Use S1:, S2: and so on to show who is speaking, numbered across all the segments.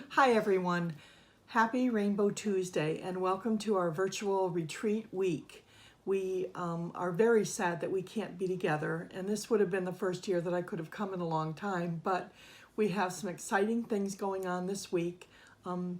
S1: Hi everyone, happy Rainbow Tuesday and welcome to our virtual retreat week. We are very sad that we can't be together, and this would have been the first year that I could have come in a long time, but we have some exciting things going on this week, and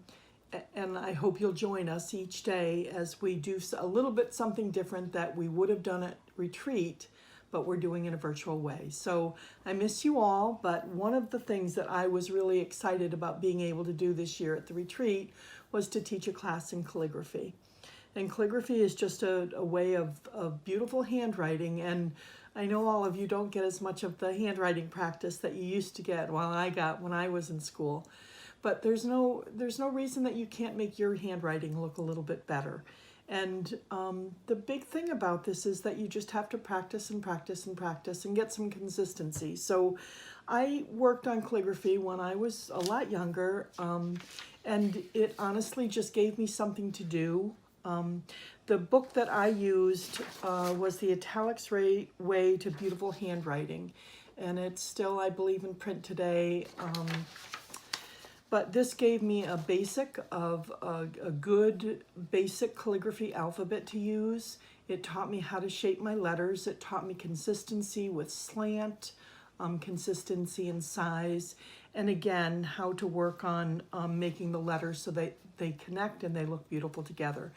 S1: I hope you'll join us each day as we do a little bit something different that we would have done at retreat, but we're doing in a virtual way. So I miss you all, but one of the things that I was really excited about being able to do this year at the retreat was to teach a class in calligraphy. And calligraphy is just a way of beautiful handwriting, and I know all of you don't get as much of the handwriting practice that you used to get while I got when I was in school. But there's no reason that you can't make your handwriting look a little bit better. And the big thing about this is that you just have to practice and practice and practice and get some consistency. So I worked on calligraphy when I was a lot younger, and it honestly just gave me something to do. The book that I used was The Italics Way to Beautiful Handwriting, and it's still, I believe, in print today. But this gave me a basic of a good basic calligraphy alphabet to use. It taught me how to shape my letters. It taught me consistency with slant, consistency and size, and again, how to work on making the letters so that they connect and they look beautiful together.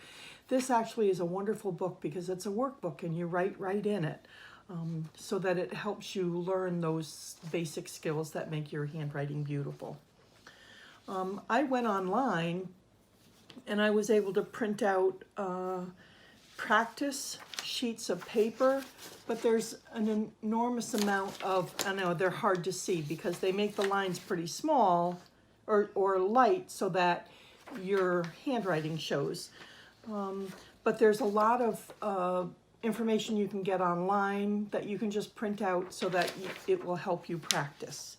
S1: This actually is a wonderful book because it's a workbook and you write right in it, so that it helps you learn those basic skills that make your handwriting beautiful. I went online and I was able to print out practice sheets of paper, but there's an enormous amount of, I know they're hard to see because they make the lines pretty small or light so that your handwriting shows. But there's a lot of information you can get online that you can just print out so that it will help you practice.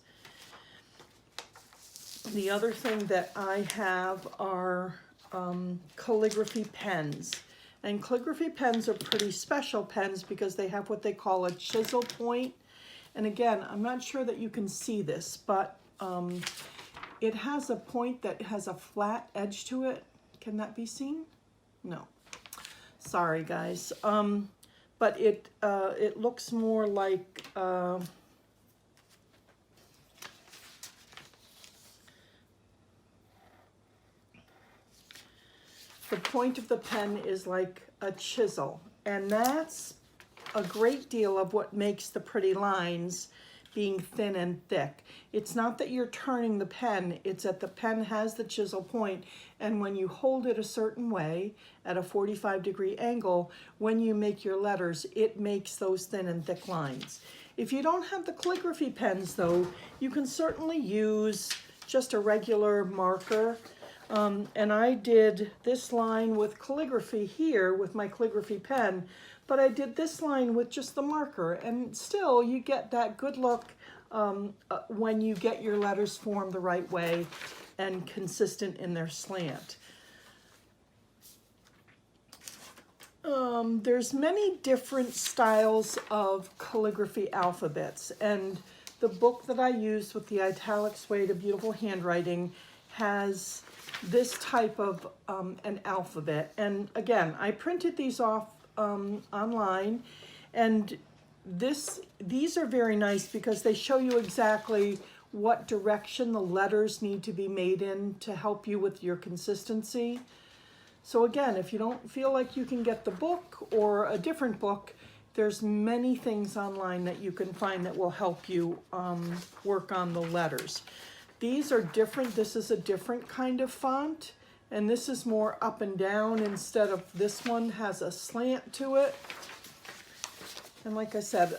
S1: The other thing that I have are calligraphy pens. And calligraphy pens are pretty special pens because they have what they call a chisel point. And again, I'm not sure that you can see this, but it has a point that has a flat edge to it. Can that be seen? No. Sorry, guys. But it looks more like... the point of the pen is like a chisel, and that's a great deal of what makes the pretty lines being thin and thick. It's not that you're turning the pen, it's that the pen has the chisel point, and when you hold it a certain way at a 45-degree angle, when you make your letters, it makes those thin and thick lines. If you don't have the calligraphy pens though, you can certainly use just a regular marker. And I did this line with calligraphy here with my calligraphy pen, but I did this line with just the marker, and still you get that good look when you get your letters formed the right way and consistent in their slant. There's many different styles of calligraphy alphabets, and the book that I used with The Italics Way to Beautiful Handwriting has this type of an alphabet. And again, I printed these off online, and these are very nice because they show you exactly what direction the letters need to be made in to help you with your consistency. So again, if you don't feel like you can get the book or a different book, there's many things online that you can find that will help you work on the letters. These are different. This is a different kind of font, and this is more up and down instead of this one has a slant to it. And like I said,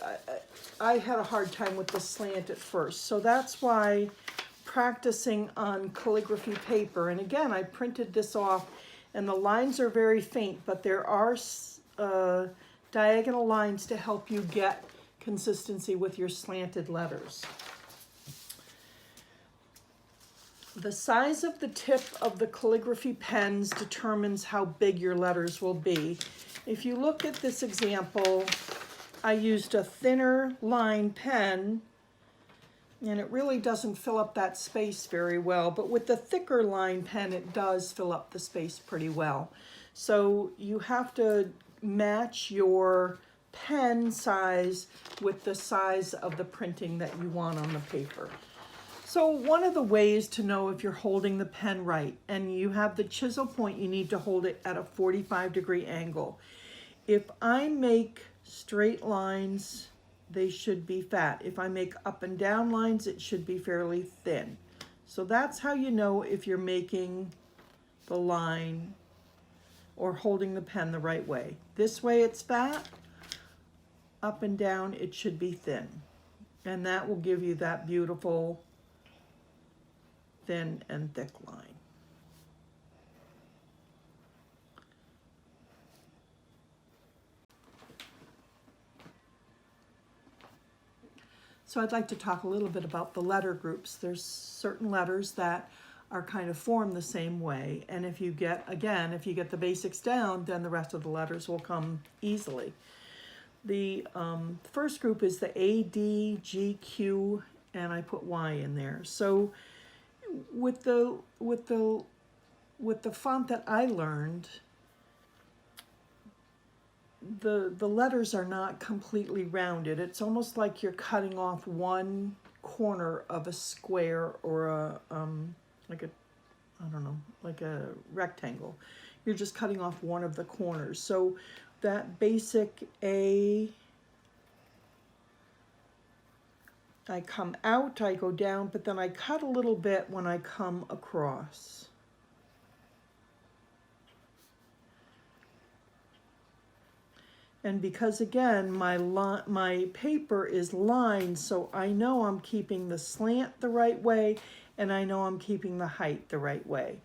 S1: I had a hard time with the slant at first, so that's why practicing on calligraphy paper, and again, I printed this off, and the lines are very faint, but there are diagonal lines to help you get consistency with your slanted letters. The size of the tip of the calligraphy pens determines how big your letters will be. If you look at this example, I used a thinner line pen And it really doesn't fill up that space very well, but with the thicker line pen, it does fill up the space pretty well. So you have to match your pen size with the size of the printing that you want on the paper. So one of the ways to know if you're holding the pen right, and you have the chisel point, you need to hold it at a 45-degree angle. If I make straight lines, they should be fat. If I make up and down lines, it should be fairly thin. So that's how you know if you're making the line or holding the pen the right way. This way it's fat, up and down it should be thin. And that will give you that beautiful thin and thick line. So I'd like to talk a little bit about the letter groups. There's certain letters that are kind of formed the same way. And if you get, again, if you get the basics down, then the rest of the letters will come easily. The first group is the A, D, G, Q, and I put Y in there. So with the font that I learned, the letters are not completely rounded. It's almost like you're cutting off one corner of a square or a like a, I don't know, like a rectangle. You're just cutting off one of the corners. So that basic A, I come out, I go down, but then I cut a little bit when I come across. And because again, my paper is lined, so I know I'm keeping the slant the right way, and I know I'm keeping the height the right way.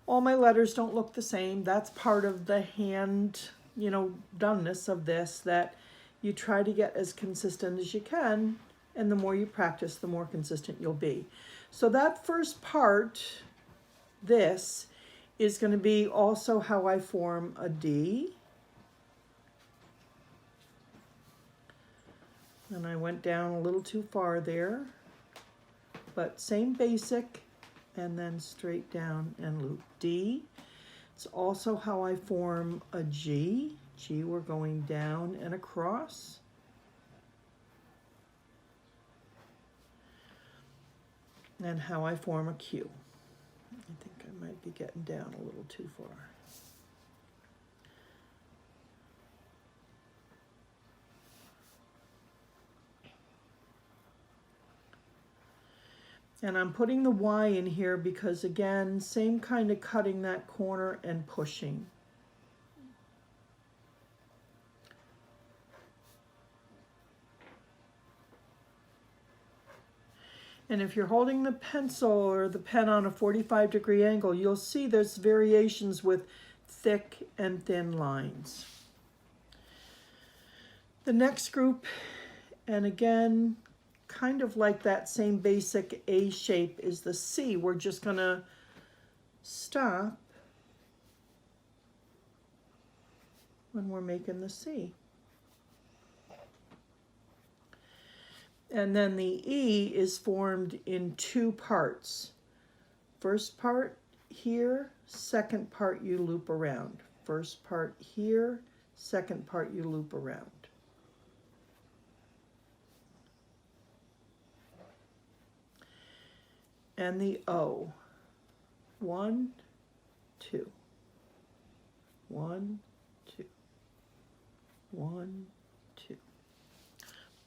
S1: All my letters don't look the same. That's part of the hand, doneness of this, that you try to get as consistent as you can, and the more you practice, the more consistent you'll be. So that first part, this, is going to be also how I form a D. And I went down a little too far there, but same basic, and then straight down and loop D. It's also how I form a G. G, we're going down and across. And how I form a Q. I think I might be getting down a little too far. And I'm putting the Y in here because, again, same kind of cutting that corner and pushing. And if you're holding the pencil or the pen on a 45-degree angle, you'll see there's variations with thick and thin lines. The next group, and again, kind of like that same basic A shape, is the C. We're just going to stop when we're making the C. And then the E is formed in two parts. First part here, second part you loop around. First part here, second part you loop around. And the O. 1, 2. 1, 2. 1, 2.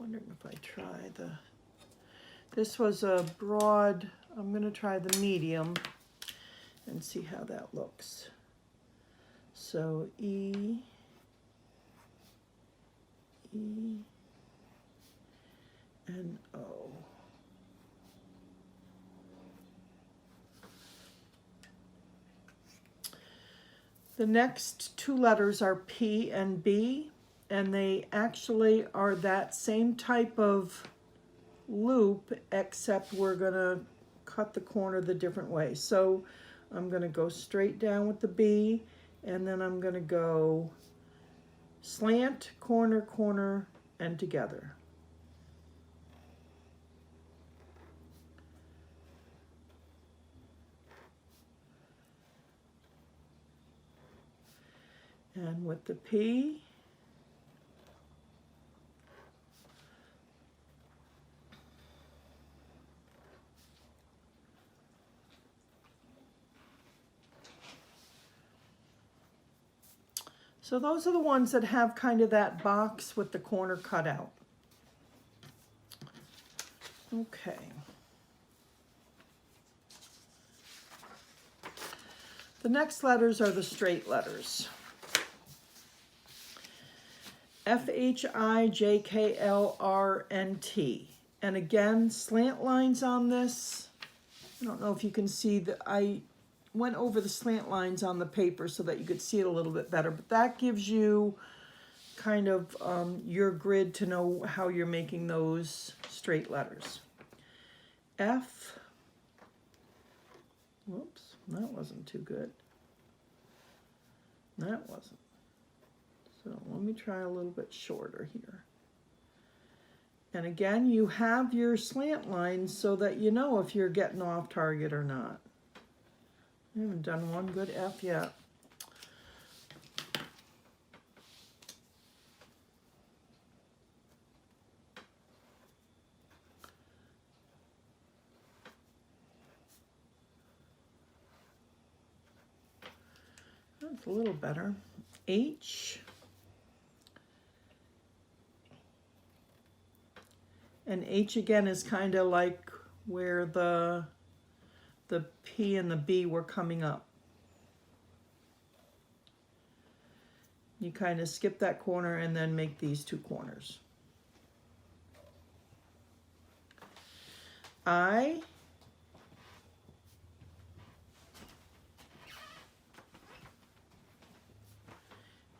S1: Wondering if I try this was a broad, I'm going to try the medium and see how that looks. So E, E, and O. The next two letters are P and B, and they actually are that same type of loop, except we're going to cut the corner the different way. So I'm going to go straight down with the B, and then I'm going to go slant, corner, corner, and together. And with the P, so those are the ones that have kind of that box with the corner cut out. Okay. The next letters are the straight letters. F, H, I, J, K, L, R, and T. And again, slant lines on this. I don't know if you can see that I went over the slant lines on the paper so that you could see it a little bit better, but that gives you kind of your grid to know how you're making those straight letters. F, whoops, that wasn't too good. That wasn't. So let me try a little bit shorter here. And again, you have your slant lines so that you know if you're getting off target or not. I haven't done one good F yet. That's a little better. H. And H again is kind of like where the P and the B were coming up. You kind of skip that corner and then make these two corners. I.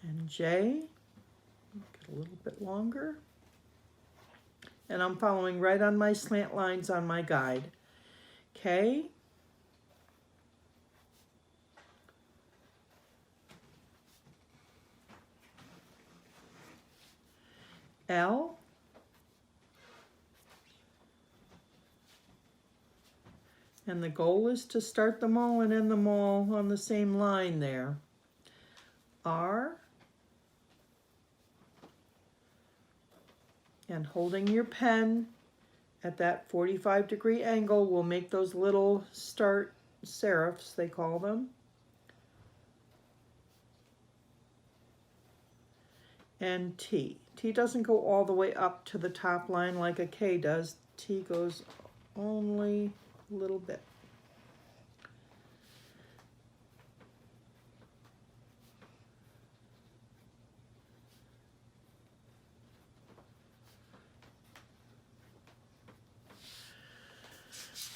S1: And J, get a little bit longer. And I'm following right on my slant lines on my guide. K. L. And the goal is to start them all and end them all on the same line there. R. And holding your pen at that 45-degree angle will make those little start serifs, they call them. And T. T doesn't go all the way up to the top line like a K does. T goes only a little bit.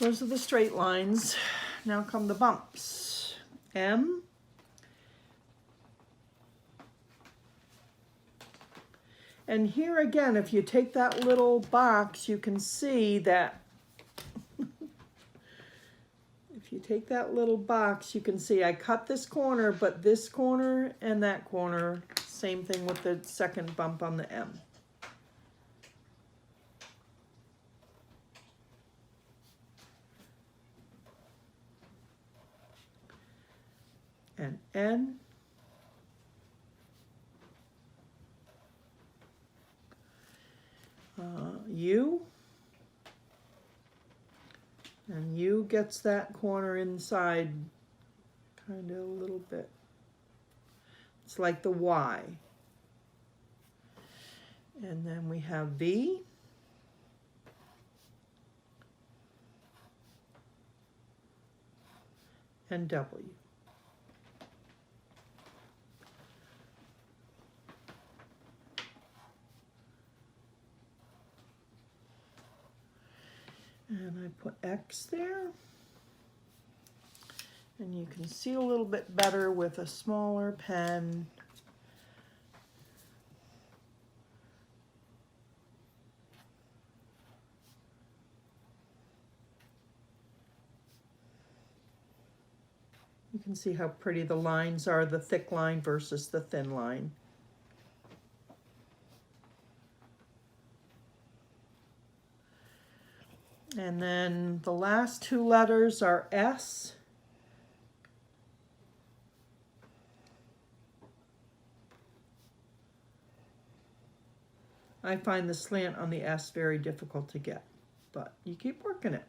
S1: Those are the straight lines. Now come the bumps. M. And here again, if you take that little box, you can see that if you take that little box, you can see I cut this corner, but this corner and that corner, same thing with the second bump on the M. And N. U. And U gets that corner inside kind of a little bit. It's like the Y. And then we have V. And W. And I put X there. And you can see a little bit better with a smaller pen. You can see how pretty the lines are, the thick line versus the thin line. And then the last two letters are S I find the slant on the S very difficult to get, but you keep working it.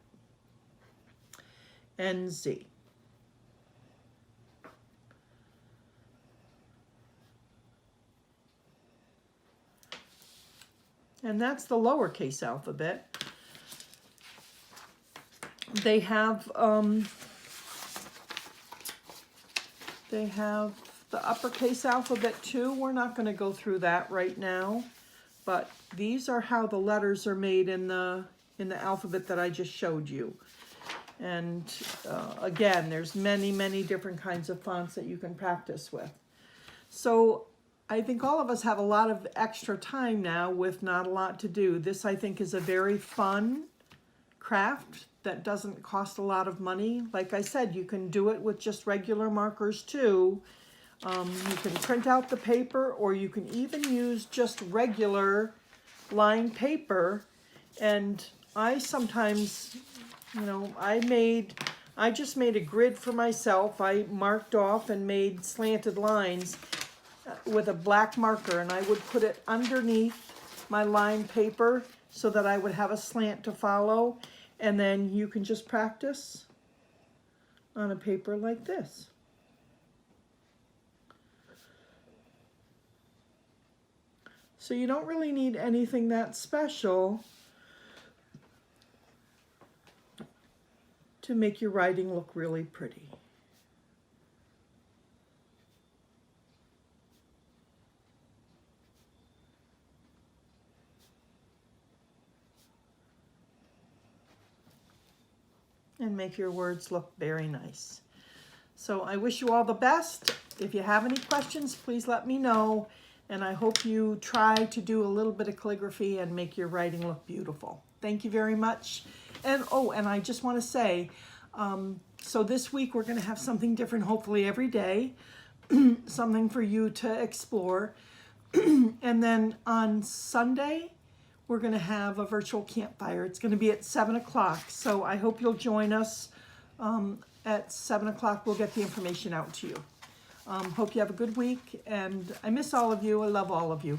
S1: NZ. And that's the lowercase alphabet. They have the uppercase alphabet too. We're not going to go through that right now, but these are how the letters are made in the alphabet that I just showed you. And again, there's many different kinds of fonts that you can practice with. So I think all of us have a lot of extra time now with not a lot to do. This, I think, is a very fun craft that doesn't cost a lot of money. Like I said, you can do it with just regular markers too. You can print out the paper, or you can even use just regular lined paper. And I sometimes, you know, I just made a grid for myself. I marked off and made slanted lines with a black marker, and I would put it underneath my lined paper so that I would have a slant to follow. And then you can just practice on a paper like this. So you don't really need anything that special to make your writing look really pretty. And make your words look very nice. So I wish you all the best. If you have any questions, please let me know. And I hope you try to do a little bit of calligraphy and make your writing look beautiful. Thank you very much. And oh, and I just want to say, so this week we're going to have something different, hopefully every day, something for you to explore. And then on Sunday, we're going to have a virtual campfire. It's going to be at 7 o'clock. So I hope you'll join us at 7 o'clock. We'll get the information out to you. Hope you have a good week. And I miss all of you. I love all of you.